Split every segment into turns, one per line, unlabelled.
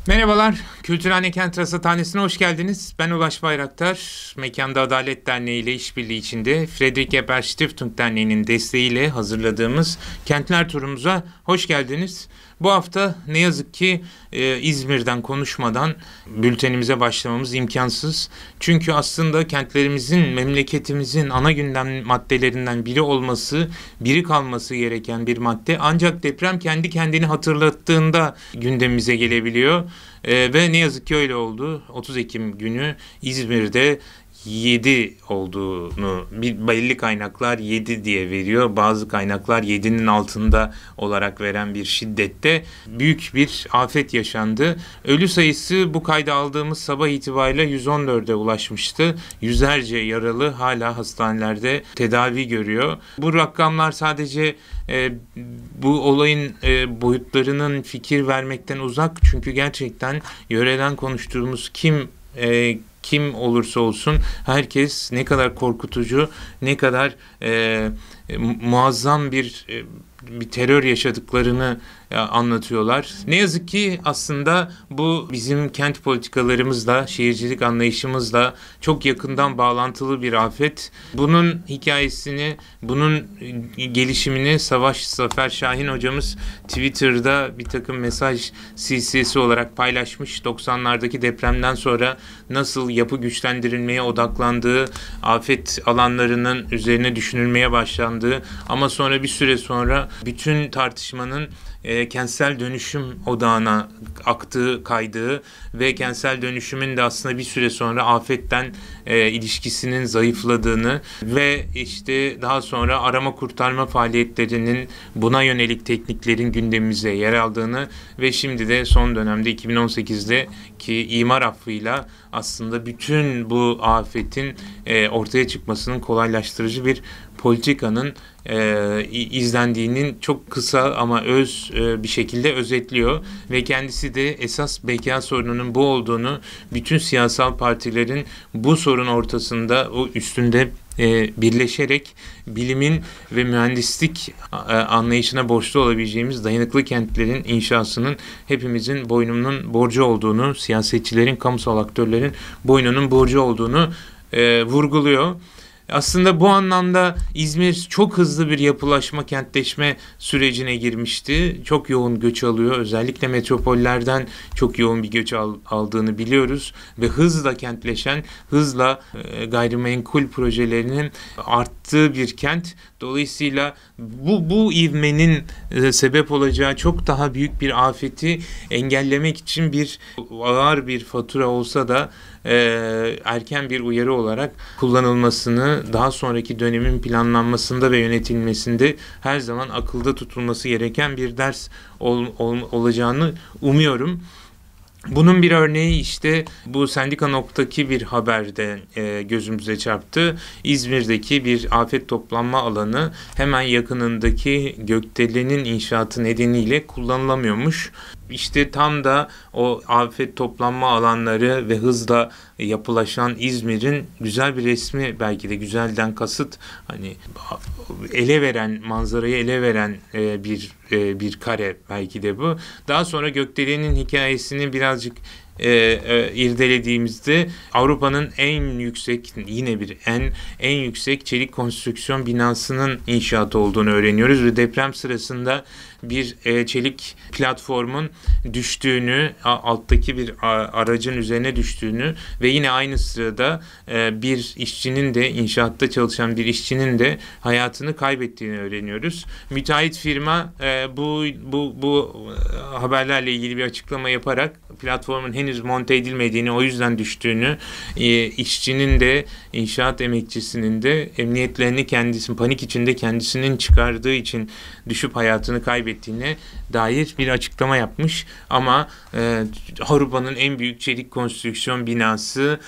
Merhabalar, Kültürhane Kent Rasathanesi'ne hoş geldiniz. Ben Ulaş Bayraktar, Mekanda Adalet Derneği ile işbirliği içinde Friedrich Ebert Stiftung Derneği'nin desteğiyle hazırladığımız Kentler turumuza hoş geldiniz. Bu hafta ne yazık ki İzmir'den konuşmadan bültenimize başlamamız imkansız. Çünkü aslında kentlerimizin, memleketimizin ana gündem maddelerinden biri olması, biri kalması gereken bir madde. Ancak deprem kendi kendini hatırlattığında gündemimize gelebiliyor. Ve ne yazık ki öyle oldu. 30 Ekim günü İzmir'de 7 olduğunu belli kaynaklar 7 diye veriyor. Bazı kaynaklar 7'nin altında olarak veren bir şiddette büyük bir afet yaşandı. Ölü sayısı bu kayda aldığımız sabah itibariyle 114'e ulaşmıştı. Yüzlerce yaralı hala hastanelerde tedavi görüyor. Bu rakamlar sadece bu olayın boyutlarının fikir vermekten uzak. Çünkü gerçekten yöreden konuştuğumuz kim olursa olsun herkes ne kadar korkutucu, ne kadar muazzam bir terör yaşadıklarını anlatıyorlar. Ne yazık ki aslında bu bizim kent politikalarımızla, şehircilik anlayışımızla çok yakından bağlantılı bir afet. Bunun hikayesini, bunun gelişimini Savaş Zafer Şahin hocamız Twitter'da bir takım mesaj silsilesi olarak paylaşmış. 90'lardaki depremden sonra nasıl yapı güçlendirilmeye odaklandığı, afet alanlarının üzerine düşünülmeye başlandığı ama sonra bir süre sonra bütün tartışmanın kentsel dönüşüm odağına aktığı, kaydığı ve kentsel dönüşümün de aslında bir süre sonra afetten ilişkisinin zayıfladığını ve işte daha sonra arama kurtarma faaliyetlerinin buna yönelik tekniklerin gündemimize yer aldığını ve şimdi de son dönemde 2018'deki imar affıyla aslında bütün bu afetin ortaya çıkmasının kolaylaştırıcı bir politikanın izlendiğinin çok kısa ama öz bir şekilde özetliyor ve kendisi de esas beka sorununun bu olduğunu, bütün siyasal partilerin bu sorun ortasında o üstünde birleşerek bilimin ve mühendislik anlayışına borçlu olabileceğimiz dayanıklı kentlerin inşasının hepimizin boynunun borcu olduğunu, siyasetçilerin, kamusal aktörlerin boynunun borcu olduğunu vurguluyor. Aslında bu anlamda İzmir çok hızlı bir yapılaşma, kentleşme sürecine girmişti. Çok yoğun göç alıyor. Özellikle metropollerden çok yoğun bir göç aldığını biliyoruz. Ve hızla kentleşen, hızla gayrimenkul projelerinin arttığı bir kent. Dolayısıyla bu ivmenin sebep olacağı çok daha büyük bir afeti engellemek için bir ağır bir fatura olsa da erken bir uyarı olarak kullanılmasını, daha sonraki dönemin planlanmasında ve yönetilmesinde her zaman akılda tutulması gereken bir ders olacağını umuyorum. Bunun bir örneği işte bu Sendika.'daki bir haberde gözümüze çarptı. İzmir'deki bir afet toplanma alanı hemen yakınındaki gökdelenin inşaatı nedeniyle kullanılamıyormuş. İşte tam da o afet toplanma alanları ve hızla yapılaşan İzmir'in güzel bir resmi, belki de güzelden kasıt hani manzarayı ele veren bir kare belki de bu. Daha sonra gökdelenin hikayesini birazcık irdelediğimizde Avrupa'nın en yüksek çelik konstrüksiyon binasının inşaatı olduğunu öğreniyoruz ve deprem sırasında bir çelik platformun düştüğünü, alttaki bir aracın üzerine düştüğünü ve yine aynı sırada bir işçinin de, inşaatta çalışan bir işçinin de hayatını kaybettiğini öğreniyoruz. Müteahhit firma bu haberlerle ilgili bir açıklama yaparak platformun henüz monte edilmediğini, o yüzden düştüğünü, işçinin de, inşaat emekçisinin de emniyetlerini panik içinde kendisinin çıkardığı için düşüp hayatını kaybettiğine dair bir açıklama yapmış. Ama Avrupa'nın en büyük çelik konstrüksiyon binası,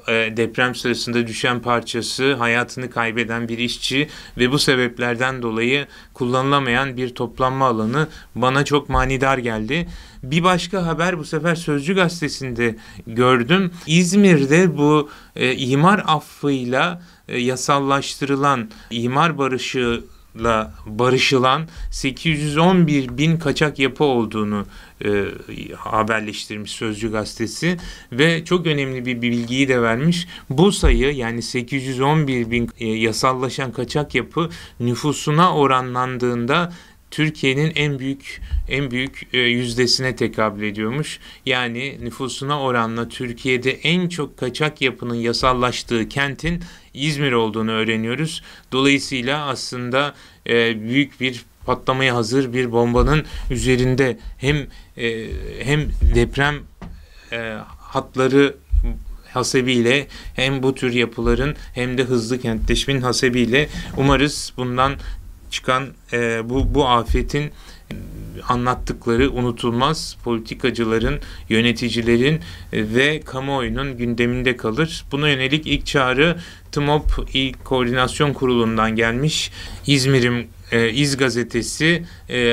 deprem sırasında düşen parçası, hayatını kaybeden bir işçi ve bu sebeplerden dolayı kullanılamayan bir toplanma alanı bana çok manidar geldi. Bir başka haber bu sefer Sözcü Gazetesi'nde gördüm. İzmir'de bu imar affıyla yasallaştırılan imar barışı barışılan 811 bin kaçak yapı olduğunu haberleştirmiş Sözcü gazetesi ve çok önemli bir bilgiyi de vermiş. Bu sayı, yani 811 bin yasallaşan kaçak yapı nüfusuna oranlandığında Türkiye'nin en büyük yüzdesine tekabül ediyormuş. Yani nüfusuna oranla Türkiye'de en çok kaçak yapının yasallaştığı kentin İzmir olduğunu öğreniyoruz. Dolayısıyla aslında büyük bir patlamaya hazır bir bombanın üzerinde hem deprem hatları hasebiyle, hem bu tür yapıların hem de hızlı kentleşmenin hasebiyle umarız bundan çıkan bu afetin anlattıkları unutulmaz, politikacıların, yöneticilerin ve kamuoyunun gündeminde kalır. Buna yönelik ilk çağrı TMOP İl Koordinasyon Kurulu'ndan gelmiş. İzmir'in İz gazetesi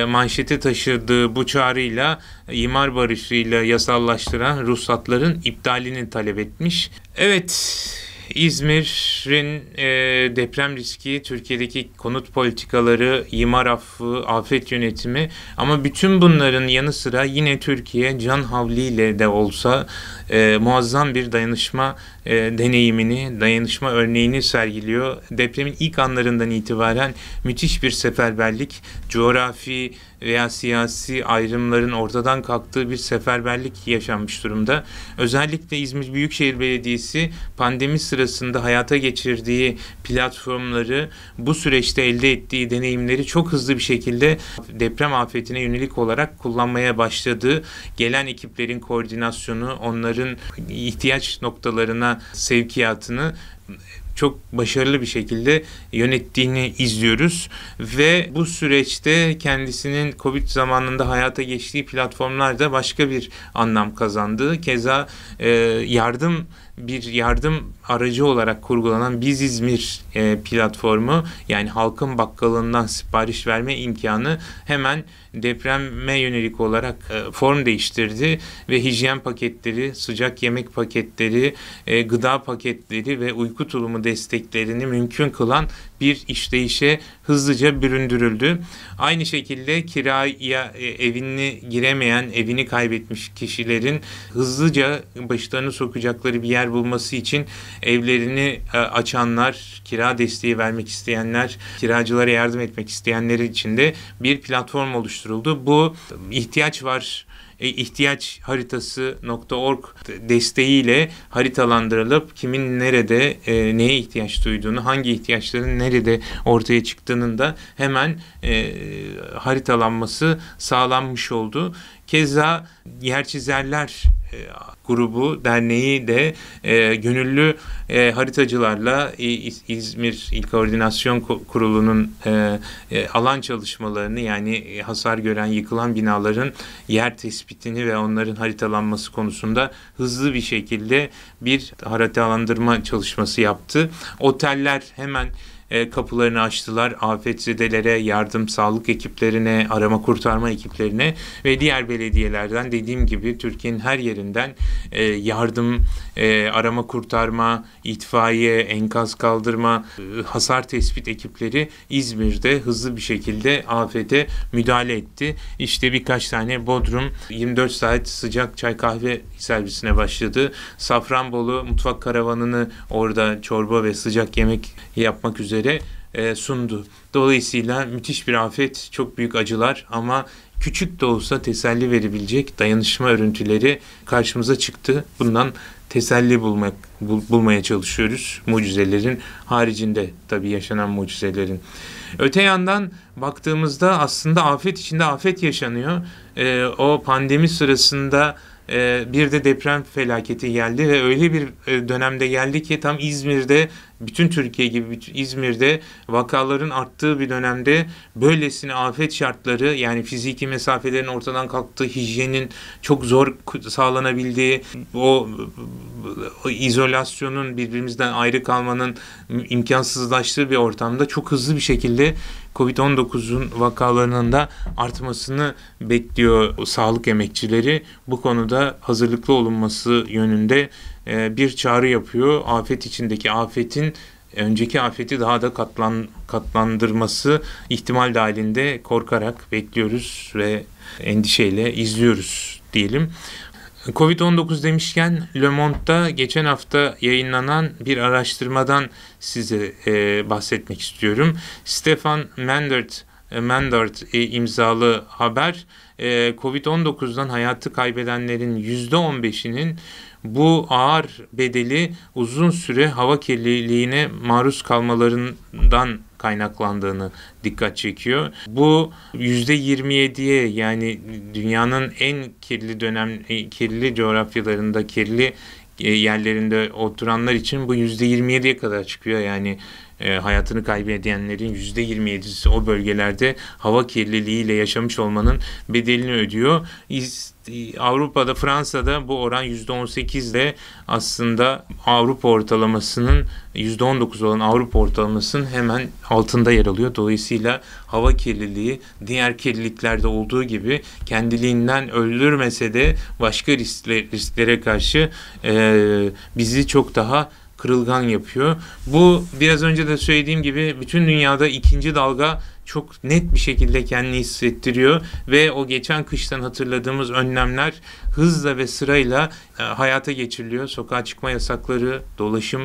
manşete taşıdığı bu çağrıyla imar barışıyla yasallaştıran ruhsatların iptalini talep etmiş. Evet, İzmir'in deprem riski, Türkiye'deki konut politikaları, imar affı, afet yönetimi, ama bütün bunların yanı sıra yine Türkiye can havliyle de olsa muazzam bir dayanışma deneyimini, dayanışma örneğini sergiliyor. Depremin ilk anlarından itibaren müthiş bir seferberlik, coğrafi veya siyasi ayrımların ortadan kalktığı bir seferberlik yaşanmış durumda. Özellikle İzmir Büyükşehir Belediyesi pandemi sırasında hayata geçirdiği platformları, bu süreçte elde ettiği deneyimleri çok hızlı bir şekilde deprem afetine yönelik olarak kullanmaya başladı. Gelen ekiplerin koordinasyonu, onların ihtiyaç noktalarına sevkiyatını çok başarılı bir şekilde yönettiğini izliyoruz ve bu süreçte kendisinin Covid zamanında hayata geçtiği platformlar da başka bir anlam kazandı. Keza bir yardım aracı olarak kurgulanan Biz İzmir platformu, yani halkın bakkalından sipariş verme imkanı hemen depreme yönelik olarak form değiştirdi ve hijyen paketleri, sıcak yemek paketleri, gıda paketleri ve uyku tulumu desteklerini mümkün kılan bir işleyişe hızlıca büründürüldü. Aynı şekilde kiraya evini giremeyen, evini kaybetmiş kişilerin hızlıca başlarını sokacakları bir yer bulması için evlerini açanlar, kira desteği vermek isteyenler, kiracılara yardım etmek isteyenler için de bir platform oluşturuldu. Bu ihtiyaç var. İhtiyaçharitası.org desteğiyle haritalandırılıp kimin nerede neye ihtiyaç duyduğunu, hangi ihtiyaçların nerede ortaya çıktığının da hemen haritalanması sağlanmış oldu. Keza Yerçizerler grubu, derneği de gönüllü haritacılarla İzmir İl Koordinasyon Kurulu'nun alan çalışmalarını, yani hasar gören, yıkılan binaların yer tespitini ve onların haritalanması konusunda hızlı bir şekilde bir haritalandırma çalışması yaptı. Oteller hemen kapılarını açtılar. Afetzedelere, yardım, sağlık ekiplerine, arama kurtarma ekiplerine ve diğer belediyelerden, dediğim gibi Türkiye'nin her yerinden yardım, arama kurtarma, itfaiye, enkaz kaldırma, hasar tespit ekipleri İzmir'de hızlı bir şekilde afete müdahale etti. İşte birkaç tane Bodrum 24 saat sıcak çay kahve servisine başladı. Safranbolu mutfak karavanını orada çorba ve sıcak yemek yapmak üzere sundu. Dolayısıyla müthiş bir afet, çok büyük acılar ama küçük de olsa teselli verebilecek dayanışma örüntüleri karşımıza çıktı. Bundan teselli bulmaya çalışıyoruz. Mucizelerin haricinde tabii yaşanan mucizelerin. Öte yandan baktığımızda aslında afet içinde afet yaşanıyor. O pandemi sırasında bir de deprem felaketi geldi ve öyle bir dönemde geldi ki tam İzmir'de, bütün Türkiye gibi İzmir'de vakaların arttığı bir dönemde böylesine afet şartları, yani fiziki mesafelerin ortadan kalktığı, hijyenin çok zor sağlanabildiği, o izolasyonun, birbirimizden ayrı kalmanın imkansızlaştığı bir ortamda çok hızlı bir şekilde Covid-19'un vakalarının da artmasını bekliyor sağlık emekçileri. Bu konuda hazırlıklı olunması yönünde bir çağrı yapıyor. Afet içindeki afetin önceki afeti daha da katlandırması ihtimal dahilinde korkarak bekliyoruz ve endişeyle izliyoruz diyelim. Covid-19 demişken Le Monde'da geçen hafta yayınlanan bir araştırmadan size bahsetmek istiyorum. Stefan Mandert imzalı haber, Covid-19'dan hayatı kaybedenlerin %15'inin bu ağır bedeli uzun süre hava kirliliğine maruz kalmalarından kaynaklandığını dikkat çekiyor. Bu %27'ye, yani dünyanın en kirli coğrafyalarında, kirli yerlerinde oturanlar için bu %27'ye kadar çıkıyor. Yani hayatını kaybedenlerin %27'si o bölgelerde hava kirliliğiyle yaşamış olmanın bedelini ödüyor. Avrupa'da, Fransa'da bu oran %18'de aslında Avrupa ortalamasının, %19 olan Avrupa ortalamasının hemen altında yer alıyor. Dolayısıyla hava kirliliği diğer kirliliklerde olduğu gibi kendiliğinden öldürmese de başka risklere karşı bizi çok daha kırılgan yapıyor. Bu biraz önce de söylediğim gibi bütün dünyada ikinci dalga çok net bir şekilde kendini hissettiriyor ve o geçen kıştan hatırladığımız önlemler hızla ve sırayla hayata geçiriliyor. Sokağa çıkma yasakları, dolaşım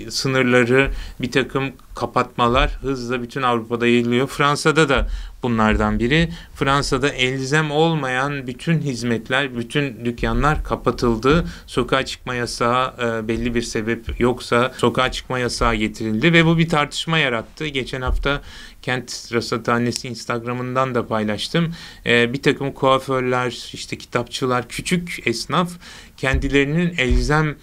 sınırları, bir takım kapatmalar hızla bütün Avrupa'da yayılıyor. Fransa'da da bunlardan biri. Fransa'da elzem olmayan bütün hizmetler, bütün dükkanlar kapatıldı. Sokağa çıkma yasağı belli bir sebep yoksa sokağa çıkma yasağı getirildi ve bu bir tartışma yarattı. Geçen hafta Kent Rasathanesi Instagram'ından da paylaştım. Bir takım kuaförler, işte kitapçılar, küçük esnaf kendilerinin elzem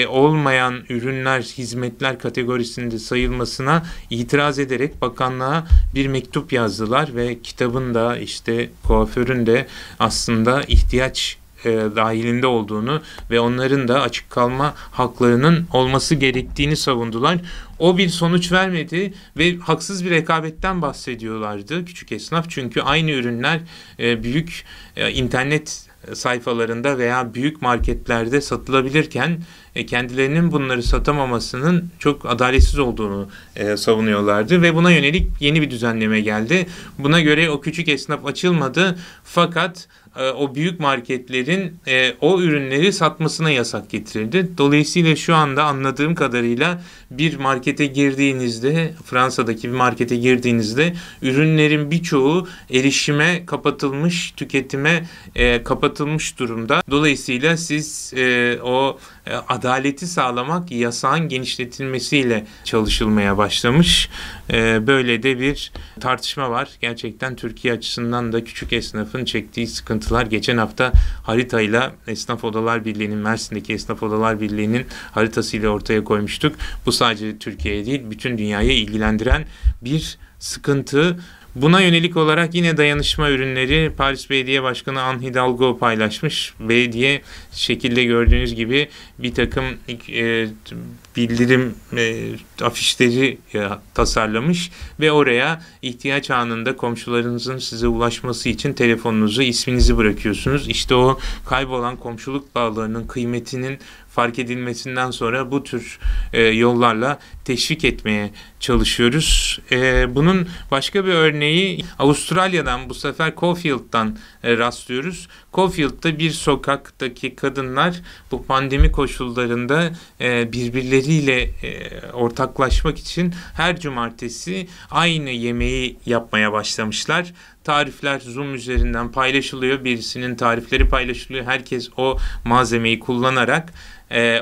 olmayan ürünler, hizmetler kategorisinde sayılmasına itiraz ederek bakanlığa bir mektup yazdılar ve kitabın da, işte kuaförün de aslında ihtiyaç dahilinde olduğunu ve onların da açık kalma haklarının olması gerektiğini savundular. O bir sonuç vermedi ve haksız bir rekabetten bahsediyorlardı küçük esnaf. Çünkü aynı ürünler büyük internet sayfalarında veya büyük marketlerde satılabilirken kendilerinin bunları satamamasının çok adaletsiz olduğunu savunuyorlardı ve buna yönelik yeni bir düzenleme geldi. Buna göre o küçük esnaf açılmadı, fakat o büyük marketlerin o ürünleri satmasına yasak getirildi. Dolayısıyla şu anda anladığım kadarıyla bir markete girdiğinizde, Fransa'daki bir markete girdiğinizde ürünlerin birçoğu erişime kapatılmış, tüketime kapatılmış durumda. Dolayısıyla siz o adaleti sağlamak yasağın genişletilmesiyle çalışılmaya başlamış. Böyle de bir tartışma var. Gerçekten Türkiye açısından da küçük esnafın çektiği sıkıntılar. Geçen hafta haritayla Esnaf Odalar Birliği'nin, Mersin'deki Esnaf Odalar Birliği'nin haritasıyla ortaya koymuştuk. Bu sadece Türkiye'ye değil, bütün dünyayı ilgilendiren bir sıkıntı. Buna yönelik olarak yine dayanışma ürünleri Paris Belediye Başkanı Anne Hidalgo paylaşmış. Belediye şekilde gördüğünüz gibi bir takım bildirim afişleri tasarlamış ve oraya ihtiyaç anında komşularınızın size ulaşması için telefonunuzu, isminizi bırakıyorsunuz. İşte o kaybolan komşuluk bağlarının kıymetinin fark edilmesinden sonra bu tür yollarla teşvik etmeye çalışıyoruz. Bunun başka bir örneği Avustralya'dan, bu sefer Caulfield'dan rastlıyoruz. Caulfield'da bir sokaktaki kadınlar bu pandemi koşullarında birbirleriyle ortaklaşmak için her cumartesi aynı yemeği yapmaya başlamışlar. Tarifler Zoom üzerinden paylaşılıyor. Birisinin tarifleri paylaşılıyor. Herkes o malzemeyi kullanarak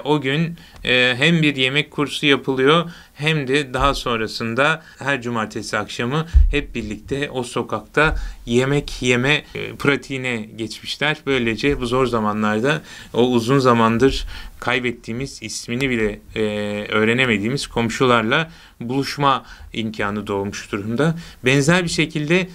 o gün hem bir yemek kursu yapılıyor hem de daha sonrasında her cumartesi akşamı hep birlikte o sokakta yemek yeme pratiğine geçmişler. Böylece bu zor zamanlarda o uzun zamandır kaybettiğimiz, ismini bile öğrenemediğimiz komşularla buluşma imkanı doğmuş durumda. Benzer bir şekilde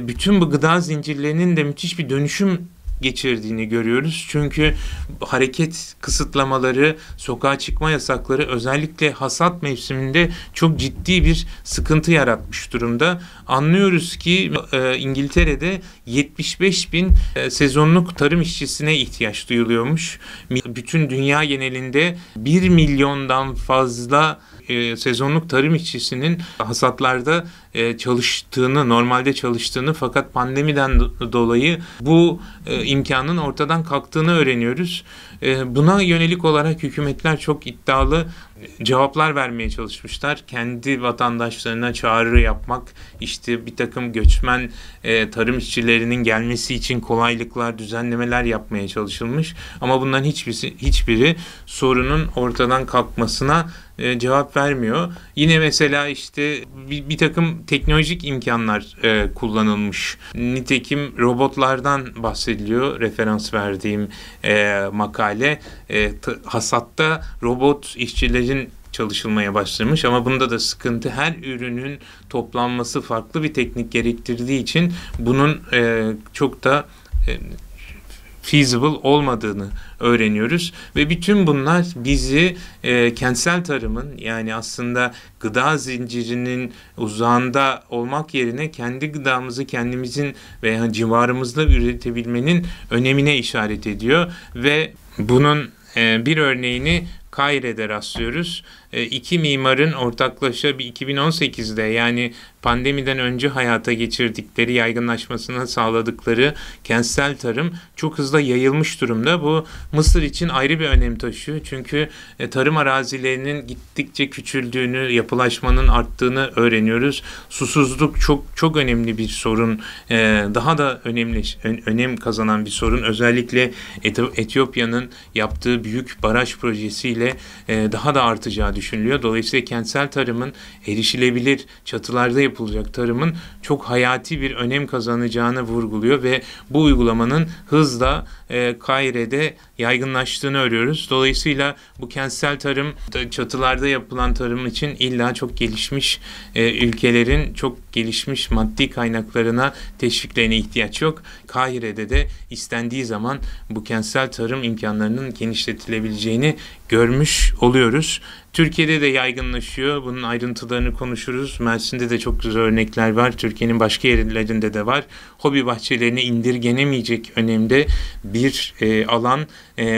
bütün bu gıda zincirlerinin de müthiş bir dönüşüm geçirdiğini görüyoruz. Çünkü hareket kısıtlamaları, sokağa çıkma yasakları özellikle hasat mevsiminde çok ciddi bir sıkıntı yaratmış durumda. Anlıyoruz ki İngiltere'de 75 bin sezonluk tarım işçisine ihtiyaç duyuluyormuş. Bütün dünya genelinde 1 milyondan fazla sezonluk tarım işçisinin hasatlarda normalde çalıştığını fakat pandemiden dolayı bu imkanın ortadan kalktığını öğreniyoruz. Buna yönelik olarak hükümetler çok iddialı cevaplar vermeye çalışmışlar. Kendi vatandaşlarına çağrı yapmak, işte bir takım göçmen tarım işçilerinin gelmesi için kolaylıklar, düzenlemeler yapmaya çalışılmış. Ama bunların hiçbiri sorunun ortadan kalkmasına cevap vermiyor. Yine mesela işte bir takım teknolojik imkanlar kullanılmış. Nitekim robotlardan bahsediliyor. Referans verdiğim makale. Hasatta robot işçilerin çalışılmaya başlamış ama bunda da sıkıntı, her ürünün toplanması farklı bir teknik gerektirdiği için bunun çok da feasible olmadığını öğreniyoruz ve bütün bunlar bizi kentsel tarımın, yani aslında gıda zincirinin uzağında olmak yerine kendi gıdamızı kendimizin veya civarımızda üretebilmenin önemine işaret ediyor ve bunun bir örneğini Kaire'de rastlıyoruz. İki mimarın ortaklaşa 2018'de, yani pandemiden önce hayata geçirdikleri, yaygınlaşmasını sağladıkları kentsel tarım çok hızlı yayılmış durumda. Bu Mısır için ayrı bir önem taşıyor. Çünkü tarım arazilerinin gittikçe küçüldüğünü, yapılaşmanın arttığını öğreniyoruz. Susuzluk çok önemli bir sorun. Daha da önem kazanan bir sorun. Özellikle Etiyopya'nın yaptığı büyük baraj projesiyle daha da artacağı düşünülüyor. Dolayısıyla kentsel tarımın, erişilebilir çatılarda yapılacak tarımın çok hayati bir önem kazanacağını vurguluyor ve bu uygulamanın hızla Kaire'de yaygınlaştığını örüyoruz. Dolayısıyla bu kentsel tarım, çatılarda yapılan tarım için illa çok gelişmiş ülkelerin çok gelişmiş maddi kaynaklarına, teşviklerine ihtiyaç yok. Kahire'de de istendiği zaman bu kentsel tarım imkanlarının genişletilebileceğini görmüş oluyoruz. Türkiye'de de yaygınlaşıyor. Bunun ayrıntılarını konuşuruz. Mersin'de de çok güzel örnekler var. Türkiye'nin başka yerlerinde de var. Hobi bahçelerine indirgenemeyecek önemde bir alan.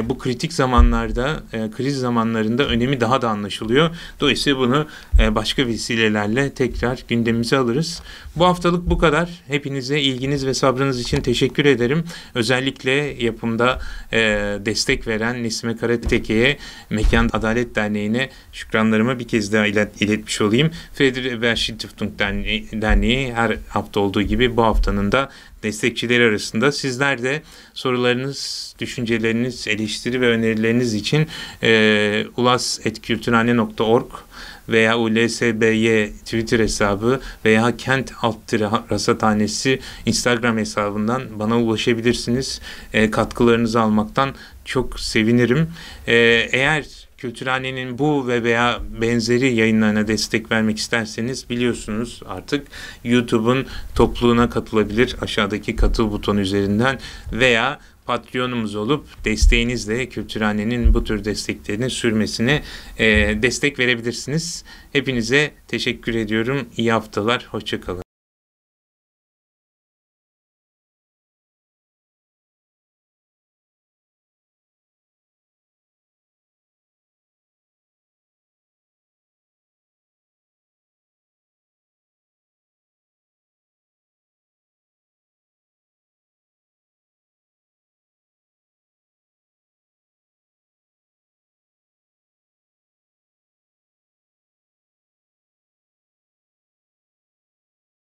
Bu kritik zamanlarda, kriz zamanlarında önemi daha da anlaşılıyor. Dolayısıyla bunu başka vesilelerle tekrar gündemimize alırız. Bu haftalık bu kadar. Hepinize ilginiz ve sabrınız için teşekkür ederim. Özellikle yapımda destek veren Nesime Karateke'ye, Mekan Adalet Derneği'ne şükranlarımı bir kez daha iletmiş olayım. Friedrich Ebert Stiftung Derneği her hafta olduğu gibi bu haftanın da destekçileri arasında. Sizler de sorularınız, düşünceleriniz, eleştiri ve önerileriniz için ulas@kültürhane.org veya ULSBY Twitter hesabı veya Kent_Rasathanesi Instagram hesabından bana ulaşabilirsiniz. Katkılarınızı almaktan çok sevinirim. Eğer Kültürhane'nin bu ve veya benzeri yayınlarına destek vermek isterseniz, biliyorsunuz artık YouTube'un topluluğuna katılabilir, aşağıdaki katıl butonu üzerinden, veya Patreon'umuz olup desteğinizle Kültürhane'nin bu tür desteklerinin sürmesine destek verebilirsiniz. Hepinize teşekkür ediyorum. İyi haftalar, hoşça kalın.